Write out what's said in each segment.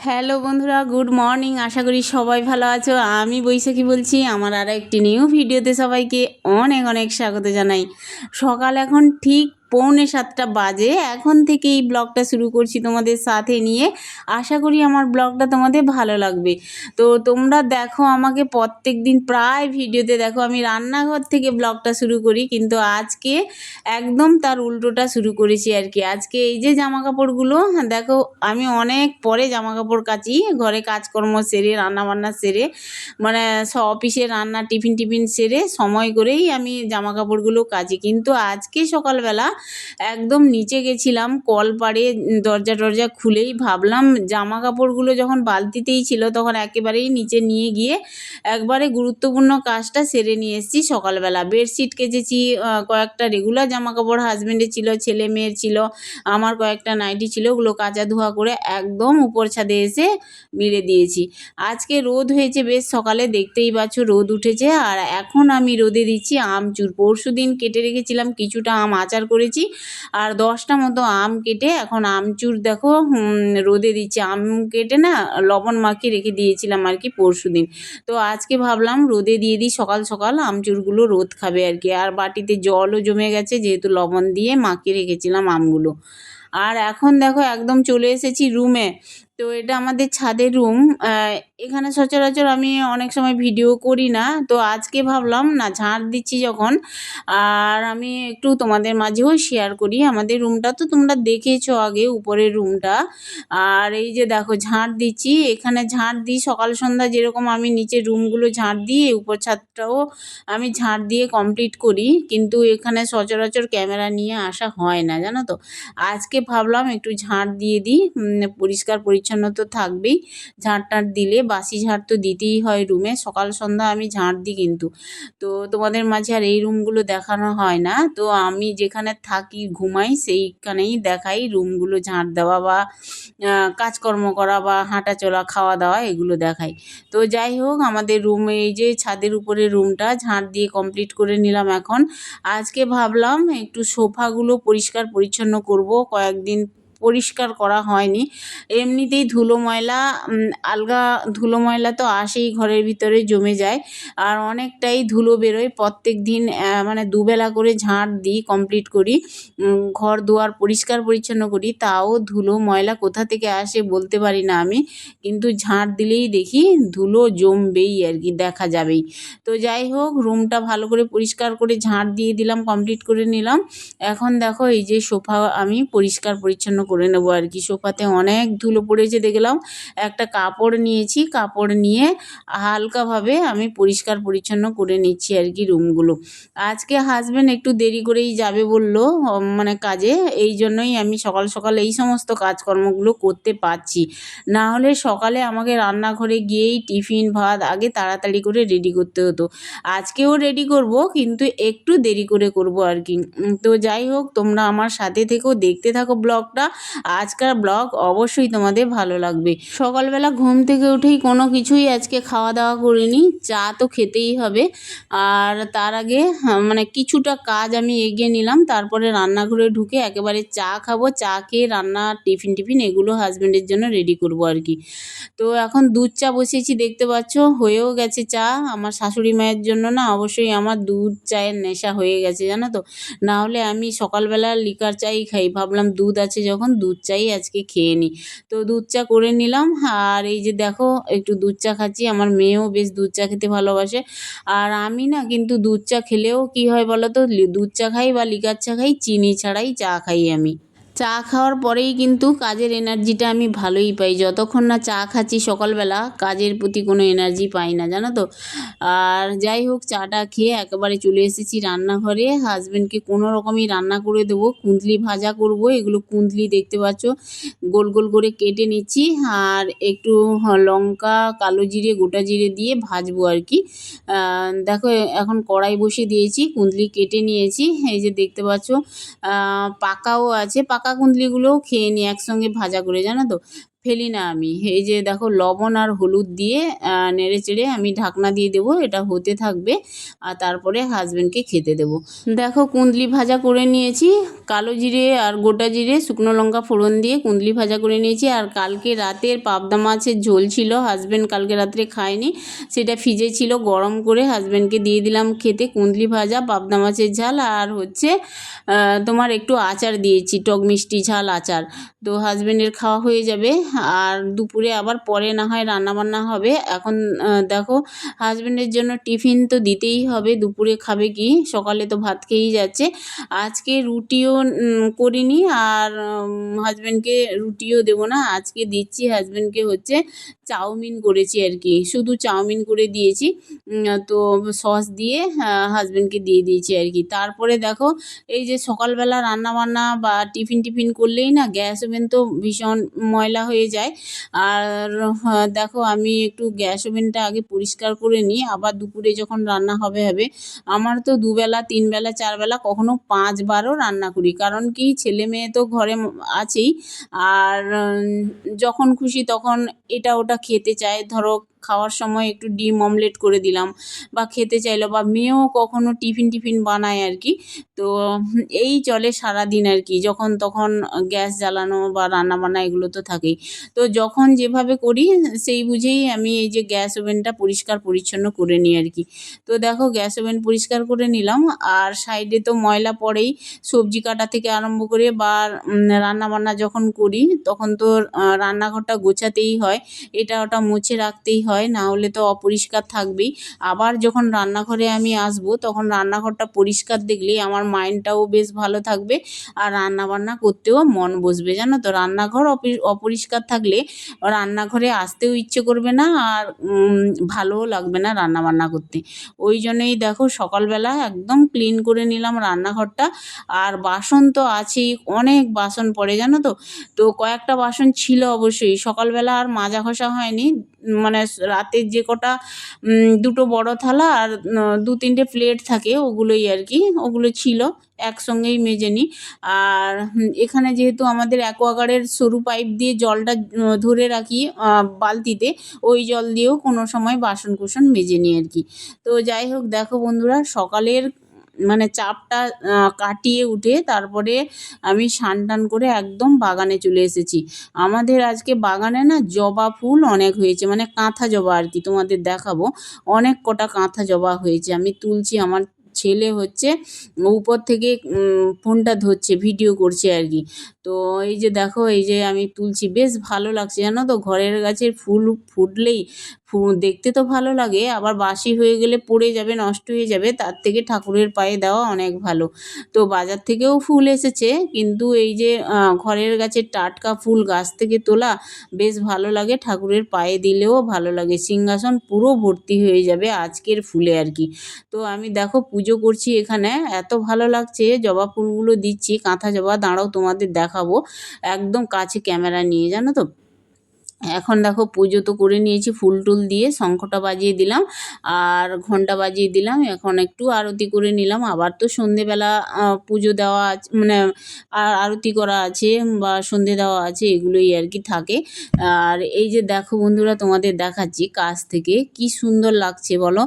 Hello বন্ধুরা, good morning. আশা করি সবাই ভালো আছো। আমি বৈশাখী বলছি। আমার আরও একটি নিউ ভিডিওতে সবাইকে অনেক অনেক স্বাগত জানাই। সকাল এখন ঠিক 6:45 বাজে। এখন থেকে এই ব্লগটা শুরু করছি তোমাদের সাথে নিয়ে। আশা করি আমার ব্লগটা তোমাদের ভালো লাগবে। তো তোমরা দেখো, আমাকে প্রত্যেক দিন প্রায় ভিডিওতে দেখো আমি রান্নাঘর থেকে ব্লগটা শুরু করি, কিন্তু আজকে একদম তার উল্টোটা শুরু করেছি আর কি। আজকে এই যে জামা কাপড়গুলো দেখো, আমি অনেক পরে জামা কাপড় কাচি, ঘরে কাজকর্ম সেরে রান্নাবান্না সেরে, মানে সব অফিসে রান্না টিফিন টিফিন সেরে সময় করেই আমি জামা কাপড়গুলো কাচি। কিন্তু আজকে সকালবেলা একদম নিচে গেছিলাম, কল পাড়ে দরজা টরজা খুলেই ভাবলাম জামা কাপড়গুলো যখন বালতিতেই ছিল তখন একেবারেই নিচে নিয়ে গিয়ে একবারে গুরুত্বপূর্ণ কাজটা সেরে নিয়ে এসেছি। সকালবেলা বেডশিট কেচেছি, কয়েকটা রেগুলার জামা কাপড় হাজব্যান্ডের ছিল, ছেলে মেয়ের ছিল, আমার কয়েকটা নাইটি ছিল, ওগুলো কাচা ধোয়া করে একদম উপর ছাদে এসে মিলে দিয়েছি। আজকে রোদ হয়েছে বেশ সকালে, দেখতেই পাচ্ছ রোদ উঠেছে। আর এখন আমি রোদে দিচ্ছি আমচুর। পরশু দিন কেটে রেখেছিলাম, কিছুটা আম আচার করেছি, আর 10টা মতো আম কেটে এখন আমচুর দেখো রোদে দিচ্ছি। আম কেটে না লবণ মাখিয়ে রেখে দিয়েছিলাম আর কি পরশু দিন। তো আজকে ভাবলাম রোদে দিয়ে দিই, সকাল সকাল আমচুরগুলো রোদ খাবে আর কি। আর বাটিতে জলও জমে গেছে, যেহেতু লবণ দিয়ে মাখিয়ে রেখেছিলাম আমগুলো। আর এখন দেখো একদম চলে এসেছি রুমে। তো এটা আমাদের ছাদের রুম। এখানে সচরাচর আমি অনেক সময় ভিডিও করি না, তো আজকে ভাবলাম না, ঝাড় দিচ্ছি যখন, আর আমি একটু তোমাদের মাঝেও শেয়ার করি। আমাদের রুমটা তো তোমরা দেখেছো আগে, উপরের রুমটা। আর এই যে দেখো ঝাড় দিচ্ছি, এখানে ঝাড় দিই সকাল সন্ধ্যা, যেরকম আমি নিচের রুমগুলো ঝাড় দিই, উপর ছাদটাও আমি ঝাড় দিয়ে কমপ্লিট করি। কিন্তু এখানে সচরাচর ক্যামেরা নিয়ে আসা হয় না, জানো তো। আজকে ভাবলাম একটু ঝাড় দিয়ে দিই, পরিষ্কার পরিচ্ছন্ন তো থাকবেই। ঝাড় টাড় দিলে, বাসি ঝাড় তো দিতেই হয় রুমে, সকাল সন্ধ্যা আমি ঝাড় দিই কিন্তু। তো তোমাদের মাঝে আর এই রুমগুলো দেখানো হয় না, তো আমি যেখানে থাকি ঘুমাই সেইখানেই দেখাই রুমগুলো ঝাড় দেওয়া বা কাজকর্ম করা বা হাঁটা চলা খাওয়া দাওয়া এগুলো দেখাই। তো যাই হোক, আমাদের রুমে এই যে ছাদের উপরে রুমটা ঝাড় দিয়ে কমপ্লিট করে নিলাম। এখন আজকে ভাবলাম একটু সোফাগুলো পরিষ্কার পরিচ্ছন্ন করব। কয়েকদিন পরিষ্কার করা হয়নি, এমনিতেই ধুলো ময়লা, আলগা ধুলো ময়লা তো আসেই, ঘরের ভিতরে জমে যায়। আর অনেকটাই ধুলো বেরোয় প্রত্যেক দিন, মানে দুবেলা করে ঝাঁট দিই, কমপ্লিট করি, ঘর দুয়ার পরিষ্কার পরিচ্ছন্ন করি, তাও ধুলো ময়লা কোথা থেকে আসে বলতে পারি না আমি। কিন্তু ঝাঁট দিলেই দেখি ধুলো জমবেই আর কি, দেখা যাবেই। তো যাই হোক, রুমটা ভালো করে পরিষ্কার করে ঝাঁট দিয়ে দিলাম, কমপ্লিট করে নিলাম। এখন দেখো এই যে সোফা আমি পরিষ্কার পরিচ্ছন্ন করে নেবো আর কি। সোফাতে অনেক ধুলো পড়েছে দেখলাম, একটা কাপড় নিয়েছি, কাপড় নিয়ে হালকাভাবে আমি পরিষ্কার পরিচ্ছন্ন করে নিচ্ছি আর কি রুমগুলো। আজকে হাজব্যান্ড একটু দেরি করেই যাবে বললো, মানে কাজে, এই জন্যই আমি সকাল সকাল এই সমস্ত কাজকর্মগুলো করতে পারছি। না হলে সকালে আমাকে রান্নাঘরে গিয়েই টিফিন ভাত আগে তাড়াতাড়ি করে রেডি করতে হতো। আজকেও রেডি করব, কিন্তু একটু দেরি করে করব আর কি। তো যাই হোক, তোমরা আমার সাথে থেকেও দেখতে থাকো ব্লগটা। আজকার ব্লগ অবশ্যই তোমাদের ভালো লাগবে। সকালবেলা ঘুম থেকে উঠেই কোনো কিছুই আজকে খাওয়া দাওয়া করিনি, চা তো খেতেই হবে। আর তার আগে মানে কিছুটা কাজ আমি এগিয়ে নিলাম, তারপরে রান্নাঘরে ঢুকে একেবারে চা খাবো। চা খেয়ে রান্না টিফিন টিফিন এগুলো হাজব্যান্ডের জন্য রেডি করব আর কি। তো এখন দুধ চা বসিয়েছি, দেখতে পাচ্ছ হয়েও গেছে চা। আমার শাশুড়ি মায়ের জন্য না অবশ্যই আমার দুধ চায়ের নেশা হয়ে গেছে, জানো তো। না হলে আমি সকালবেলা লিকার চাই খাই, ভাবলাম দুধ আছে যখন দুধ চাই আজকে খেয়ে নিই। তো দুধ চা করে নিলাম। আর এই যে দেখো একটু দুধ চা খাচ্ছি, আমার মেয়েও বেশ দুধ চা খেতে ভালোবাসে। আর আমি না কিন্তু দুধ চা খেলেও কি হয় বলো তো, দুধ চা খাই বা লিকার চা খাই, চিনি ছাড়াই চা খাই আমি। চা খাওয়ার পরেই কিন্তু কাজের এনার্জিটা আমি ভালোই পাই। যতক্ষণ না চা খাচ্ছি সকালবেলা, কাজের প্রতি কোনো এনার্জি পাই না, জানো তো। আর যাই হোক, চাটা খেয়ে একেবারে চলে এসেছি রান্নাঘরে। হাজব্যান্ডকে কোনো রকমই রান্না করে দেবো, কুঁদলি ভাজা করব। এগুলো কুঁদলি দেখতে পাচ্ছ, গোল গোল করে কেটে নিচ্ছি। আর একটু লঙ্কা, কালো জিরে, গোটা জিরে দিয়ে ভাজবো আর কি। দেখো এখন কড়াই বসিয়ে দিয়েছি, কুঁদলি কেটে নিয়েছি, এই যে দেখতে পাচ্ছ। পাকাও আছে, পাকা কুঁদলিগুলোও খেয়ে নিই একসঙ্গে ভাজা করে, জানো তো। ফেলি না আমি। এই যে দেখো লবণ আর হলুদ দিয়ে নেড়ে চেড়ে আমি ঢাকনা দিয়ে দেবো, এটা হতে থাকবে আর তারপরে হাজবেন্ডকে খেতে দেবো। দেখো কুঁদলি ভাজা করে নিয়েছি, কালো জিরে আর গোটা জিরে শুকনো লঙ্কা ফোড়ন দিয়ে কুঁদলি ভাজা করে নিয়েছি। আর কালকে রাতের পাবদা মাছের ঝোল ছিল, হাজবেন্ড কালকে রাত্রে খায়নি, সেটা ফ্রিজে ছিল, গরম করে হাজবেন্ডকে দিয়ে দিলাম খেতে। কুঁদলি ভাজা, পাবদা মাছের ঝাল আর হচ্ছে তোমার একটু আচার দিয়েছি, টক মিষ্টি ঝাল আচার। তো হাজবেন্ডের খাওয়া হয়ে যাবে। আর দুপুরে আবার পরে না হয় রান্নাবান্না হবে। এখন দেখো হাজবেন্ডের জন্য টিফিন তো দিতেই হবে, দুপুরে খাবে কি, সকালে তো ভাত খেয়েই যাচ্ছে। আজকে রুটিও করিনি আর হাজবেন্ডকে রুটিও দেবো না, আজকে দিচ্ছি হাজবেন্ডকে হচ্ছে চাউমিন করেছি আর কি, শুধু চাউমিন করে দিয়েছি। তো সস দিয়ে হাজবেন্ডকে দিয়ে দিয়েছি আর কি। তারপরে দেখো এই যে সকালবেলা রান্নাবান্না বা টিফিন করলেই না গ্যাস ওভেন তো ভীষণ ময়লা হয়ে যায়। আর দেখো আমি একটু গ্যাস ওভেনটা আগে পরিষ্কার করে নিই, আবার দুপুরে যখন রান্না হবে। আমার তো দুবেলা, তিনবেলা, চারবেলা, কখনো 5 বারও রান্না করি। কারণ কি, ছেলে মেয়ে তো ঘরে আছেই। আর যখন খুশি তখন এটা ওটা খেতে চায়। ধরো খাওয়ার সময় একটু ডিম অমলেট করে দিলাম বা খেতে চাইলো, বা মেয়েও কখনো টিফিন বানায় আর কি। তো এই চলে সারাদিন আর কি, যখন তখন গ্যাস জ্বালানো বা রান্নাবান্না এগুলো তো থাকেই। তো যখন যেভাবে করি সেই বুঝেই আমি এই যে গ্যাস ওভেনটা পরিষ্কার পরিচ্ছন্ন করে নিই আর কি। তো দেখো গ্যাস ওভেন পরিষ্কার করে নিলাম। আর সাইডে তো ময়লা পড়েই, সবজি কাটা থেকে আরম্ভ করে বা রান্নাবান্না যখন করি তখন তো রান্নাঘরটা গোছাতেই হয়, এটা ওটা মুছে রাখতেই হয়, না হলে তো অপরিষ্কার থাকবেই। আবার যখন রান্নাঘরে আমি আসবো তখন রান্নাঘরটা পরিষ্কার দেখলেই আমার মাইন্ডটাও বেশ ভালো থাকবে আর রান্নাবান্না করতেও মন বসবে। জানো তো, রান্নাঘর অপরিষ্কার থাকলে রান্নাঘরে আসতেও ইচ্ছে করবে না আর ভালোও লাগবে না রান্নাবান্না করতে। ওই জন্যই দেখো সকালবেলা একদম ক্লিন করে নিলাম রান্নাঘরটা। আর বাসন তো আছেই, অনেক বাসন পড়ে জানো তো। তো কয়েকটা বাসন ছিল অবশ্যই, সকালবেলা আর মাজা ঘষা হয়নি। মানে রাতের যে কটা 2টো বড় থালা আর 2-3টে প্লেট থাকে, ওগুলোই আর কি, ওগুলো ছিল, একসঙ্গেই মেজে নিই। আর এখানে যেহেতু আমাদের অ্যাকোয়াগার্ডের সরু পাইপ দিয়ে জলটা ধরে রাখি বালতিতে, ওই জল দিয়েও কোনো সময় বাসন কুসন মেজে নিই আর কি। তো যাই হোক, দেখো বন্ধুরা, সকালের মানে চাপটা কাটিয়ে উঠে তারপরে আমি স্নান টান করে একদম বাগানে চলে এসেছি। আমাদের আজকে বাগানে না জবা ফুল অনেক হয়েছে, মানে কাঁথা জবা আর কি, তোমাদের দেখাবো। অনেক কটা কাঁথা জবা হয়েছে, আমি তুলছি। আমার ছেলে হচ্ছে উপর থেকে ফোনটা ধরছে, ভিডিও করছে আর কি। তো এই যে দেখো, এই যে আমি তুলছি, বেশ ভালো লাগছে জানো তো। ঘরের গাছের ফুল ফুটলেই দেখতে তো ভালো লাগে, আবার বাসি হয়ে গেলে পড়ে যাবে, নষ্ট হয়ে যাবে, তার থেকে ঠাকুরের পায়ে দেওয়া অনেক ভালো। তো বাজার থেকেও ফুল এসেছে, কিন্তু এই যে ঘরের গাছের টাটকা ফুল গাছ থেকে তোলা বেশ ভালো লাগে, ঠাকুরের পায়ে দিলেও ভালো লাগে, সিংহাসন পুরো ভর্তি হয়ে যাবে আজকের ফুলে আর কি। তো আমি দেখো পুজো করছি এখানে, এত ভালো লাগছে, জবা ফুলগুলো দিচ্ছি, কাঁথা জবা। দাঁড়াও তোমাদের দেখাবো একদম কাছে ক্যামেরা নিয়ে, জানো তো। এখন দেখো পুজো তো করে নিয়েছি, ফুল টুল দিয়ে শঙ্খটা বাজিয়ে দিলাম আর ঘণ্টা বাজিয়ে দিলাম। এখন একটু আরতি করে নিলাম, আবার তো সন্ধেবেলা পুজো দেওয়া আছে, মানে আরতি করা আছে বা সন্ধে দেওয়া আছে, এগুলোই আর কি থাকে। আর এই যে দেখো বন্ধুরা, তোমাদের দেখাচ্ছি কাছ থেকে, কি সুন্দর লাগছে বলো।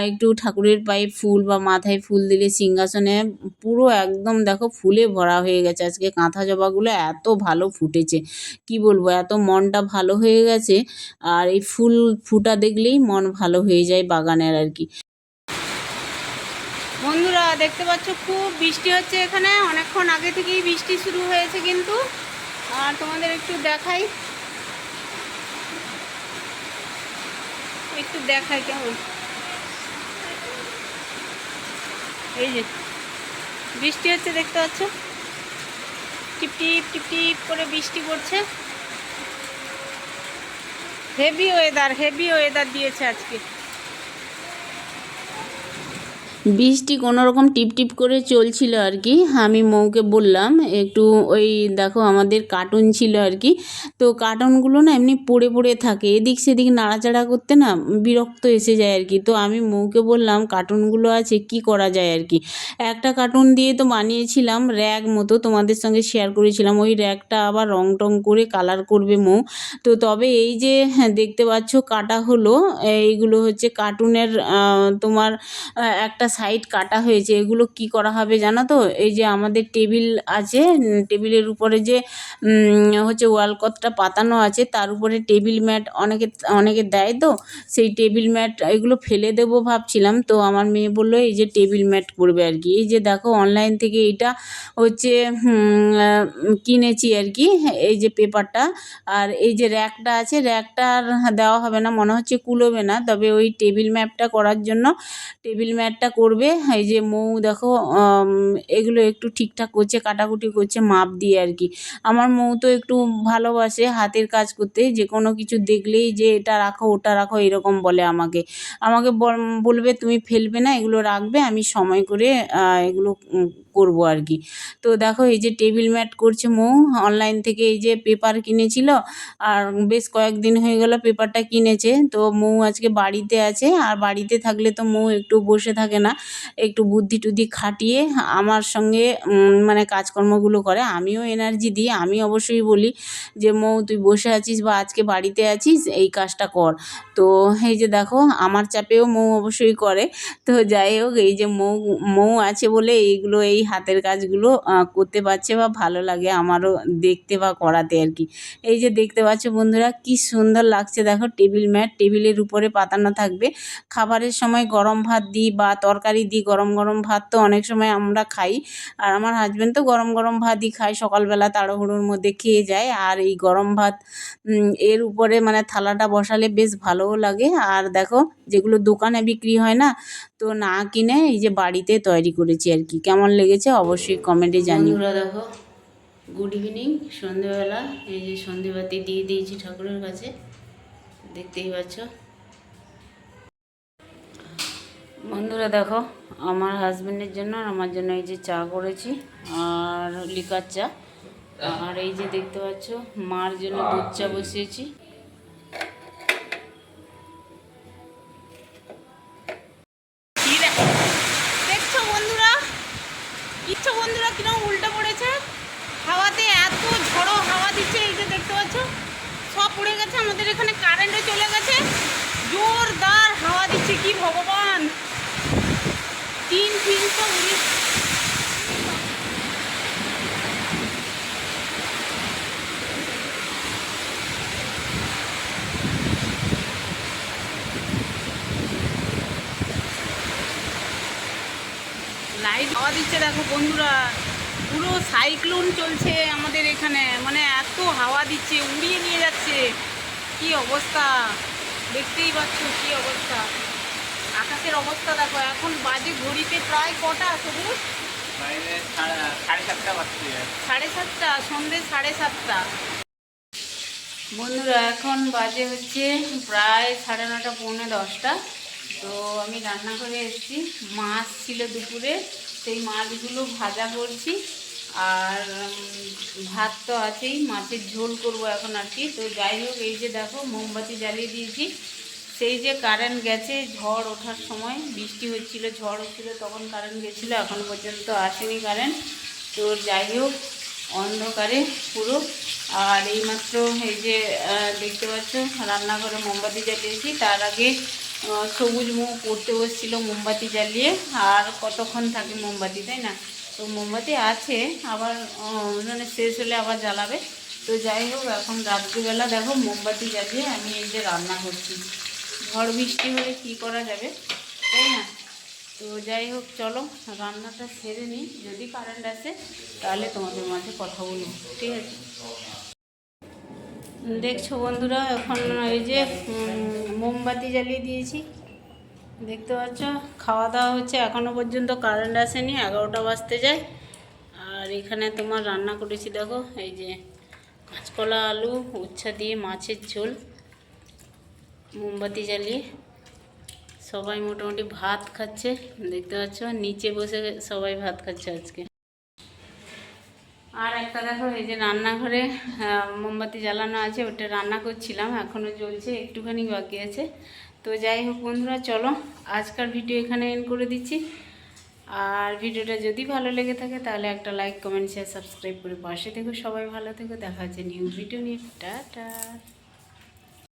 একটু ঠাকুরের পায়ে ফুল বা মাথায় ফুল দিলে সিংহাসনে পুরো একদম দেখো ফুলে ভরা হয়ে গেছে। আজকে কাঁথা জবাগুলো এত ভালো ফুটেছে, কি বলবো, এত মনটা ভালো হয়ে গেছে। আর এই ফুল ফুটা দেখলেই মন ভালো হয়ে যায় বাগানের আর কি। বন্ধুরা দেখতে পাচ্ছ খুব বৃষ্টি হচ্ছে এখানে, অনেকক্ষণ আগে থেকেই বৃষ্টি শুরু হয়েছে কিন্তু। আর তোমাদের একটু দেখাই, কেমন, এই যে বৃষ্টি হচ্ছে দেখতে পাচ্ছ, টিপ টিপ টিপ টিপ করে বৃষ্টি পড়ছে। হেভি ওয়েদার দিয়েছে আজকে। বৃষ্টি কোনো রকম টিপ টিপ করে চলছিল আর কি। আমি মৌকে বললাম একটু ওই দেখো আমাদের কার্টুন ছিল আর কি, তো কার্টুনগুলো না এমনি পড়ে পড়ে থাকে, এদিক সেদিক নাড়াচাড়া করতে না বিরক্ত এসে যায় আর কি। তো আমি মৌকে বললাম কার্টুনগুলো আছে কি করা যায় আর কি। একটা কার্টুন দিয়ে তো বানিয়েছিলাম র্যাগ মতো, তোমাদের সঙ্গে শেয়ার করেছিলাম, ওই র্যাগটা আবার রং টং করে কালার করবে মৌ। তো তবে এই যে দেখতে পাচ্ছ কাটা হলো, এইগুলো হচ্ছে কার্টুনের তোমার একটা সাইড কাটা হয়েছে। এগুলো কি করা হবে জানো তো, এই যে আমাদের টেবিল আছে, টেবিলের উপরে যে হচ্ছে ওয়াল ক্লথটা পাতানো আছে, তার উপরে টেবিল ম্যাট অনেকে অনেকে দেয়, তো সেই টেবিল ম্যাট এগুলো ফেলে দেবো ভাবছিলাম। তো আমার মেয়ে বললো এই যে টেবিল ম্যাট করবে আর কি। এই যে দেখো অনলাইন থেকে এটা হচ্ছে কিনেছি আর কি, এই যে পেপারটা। আর এই যে র্যাকটা আছে, র্যাকটা আর দেওয়া হবে না মনে হচ্ছে, কুলোবে না, তবে ওই টেবিল ম্যাপটা করার জন্য টেবিল ম্যাটটা করবে। এই যে মৌ দেখো এগুলো একটু ঠিকঠাক করছে, কাটাকুটি করছে মাপ দিয়ে আর কি। আমার মৌ তো একটু ভালোবাসে হাতের কাজ করতে, যে কোনো কিছু দেখলেই যে এটা রাখো ওটা রাখো এরকম বলে আমাকে। আমাকে বলবে তুমি ফেলবে না, এগুলো রাখবে, আমি সময় করে এগুলো করবো আর কি। তো দেখো এই যে টেবিল ম্যাট করছে মৌ, অনলাইন থেকে এই যে পেপার কিনেছিল, আর বেশ কয়েকদিন হয়ে গেল পেপারটা কিনেছে। তো মৌ আজকে বাড়িতে আছে, আর বাড়িতে থাকলে তো মৌ একটু বসে থাকে না, একটু বুদ্ধি টুদ্ধি খাটিয়ে আমার সঙ্গে মানে কাজকর্মগুলো করে। আমিও এনার্জি দিই, আমি অবশ্যই বলি যে মৌ তুই বসে আছিস বা আজকে বাড়িতে আছিস এই কাজটা কর। তো এই যে দেখো আমার চাপেও মৌ অবশ্যই করে। তো যাই হোক এই যে মৌ আছে বলে এইগুলো এই হাতের কাজগুলো করতে পারছে বা ভালো লাগে আমারও দেখতে বা করাতে আর কি। এই যে দেখতে পাচ্ছ বন্ধুরা কি সুন্দর লাগছে দেখো, টেবিল ম্যাট টেবিলের উপরে পাতানো থাকবে। খাবারের সময় গরম ভাত দিই বা তরকারি দিই, গরম গরম ভাত তো অনেক সময় আমরা খাই, আর আমার হাজব্যান্ড তো গরম গরম ভাতই খায়, সকালবেলা তাড়াহুড়োর মধ্যে খেয়ে যায়। আর এই গরম ভাত এর উপরে মানে থালাটা বসালে বেশ ভালোও লাগে। আর দেখো যেগুলো দোকানে বিক্রি হয় না, তো না কিনে এই যে বাড়িতে তৈরি করেছি আর কি। কেমন লেগেছে অবশ্যই কমেন্টে জানিও। বন্ধুরা দেখো গুড ইভিনিং, সন্ধেবেলা এই যে সন্ধেবাতি দিয়ে দিয়েছি ঠাকুরের কাছে, দেখতেই পাচ্ছ। বন্ধুরা দেখো আমার হাজব্যান্ডের জন্য আর আমার জন্য এই যে চা করেছি, আর লিকার চা। আর এই যে দেখতে পাচ্ছ মার জন্য দুধ চা বসিয়েছি। দেখছো বন্ধুরা, কিচ্ছু বন্ধুরা কিরকম উল্টো পড়েছে, হাওয়াতে এত ঝড়ো হাওয়া দিচ্ছে, এই যে দেখতে পাচ্ছ সব পড়ে গেছে। আমাদের এখানে কারেন্টও চলে গেছে, জোরদার হাওয়া দিচ্ছে, কি ভগবান, তিন সব উড়িয়ে। লাইট হাওয়া দিচ্ছে দেখো বন্ধুরা, পুরো সাইক্লোন চলছে আমাদের এখানে, মানে এত হাওয়া দিচ্ছে উড়িয়ে নিয়ে যাচ্ছে, কি অবস্থা দেখতেই পাচ্ছ, কি অবস্থা আকাশের অবস্থা দেখো। এখন বাজে ঘড়িতে প্রায় কটা সবুজ, 7:30 বাজছে, 7:30, সন্ধ্যে 7:30। বন্ধুরা এখন বাজে হচ্ছে প্রায় 9:30 পৌনে 10টা। তো আমি রান্না করে এসেছি, মাছ ছিল দুপুরে, সেই মাছগুলো ভাজা করছি, আর ভাত তো আছেই, মাছের ঝোল করব এখন আর কি। তো যাই হোক এই যে দেখো মোমবাতি জ্বালিয়ে দিয়েছি। সেই যে কারেন্ট গেছে ঝড় ওঠার সময়, বৃষ্টি হচ্ছিল ঝড় হচ্ছিল তখন কারেন্ট গেছিলো, এখন পর্যন্ত আসেনি কারেন্ট। তো যাই হোক অন্ধকারে পুরো। আর এইমাত্র এই যে দেখতে পাচ্ছ রান্নাঘরে মোমবাতি জ্বালিয়েছি, তার আগে সবুজ মৌ পড়তে বসছিল মোমবাতি জ্বালিয়ে। আর কতক্ষণ থাকে মোমবাতি, তাই না? তো মোমবাতি আছে, আবার মানে শেষ হলে আবার জ্বালাবে। তো যাই হোক এখন রাত্রিবেলা দেখো মোমবাতি জ্বালিয়ে আমি এই যে রান্না করছি। ঝড় বৃষ্টি হলে কী করা যাবে, তাই না? তো যাই হোক চলো রান্নাটা সেরে নিই, যদি কারেন্ট আসে তাহলে তোমাদের মাঝে কথা বলবো, ঠিক আছে? দেখছো বন্ধুরা এখন এই যে মোমবাতি জ্বালিয়ে দিয়েছি, দেখতে পাচ্ছ। খাওয়া দাওয়া হচ্ছে, এখনও পর্যন্ত কারেন্ট আসেনি, 11টা বাজতে যায়। আর এখানে তোমার রান্না করেছি দেখো, এই যে কাঁচকলা আলু উচ্ছা দিয়ে মাছের ঝোল, মোমবাতি জ্বালিয়ে সবাই মোটামুটি ভাত খাচ্ছে, দেখতে পাচ্ছ নিচে বসে সবাই ভাত খাচ্ছে আজকে। আর একটা দেখো, এই যে রান্নাঘরে মোমবাতি জ্বালানো আছে, ওটা রান্না করছিলাম, এখনও জ্বলছে, একটুখানি বাকি আছে। তো যাই হোক বন্ধুরা, চলো আজকাল ভিডিও এখানে এন্ড করে দিচ্ছি। আর ভিডিওটা যদি ভালো লেগে থাকে তাহলে একটা লাইক, কমেন্ট, শেয়ার, সাবস্ক্রাইব করে পাশে থেকো। সবাই ভালো থেকো, দেখা হচ্ছে নিউ ভিডিও নিয়ে। টাটা।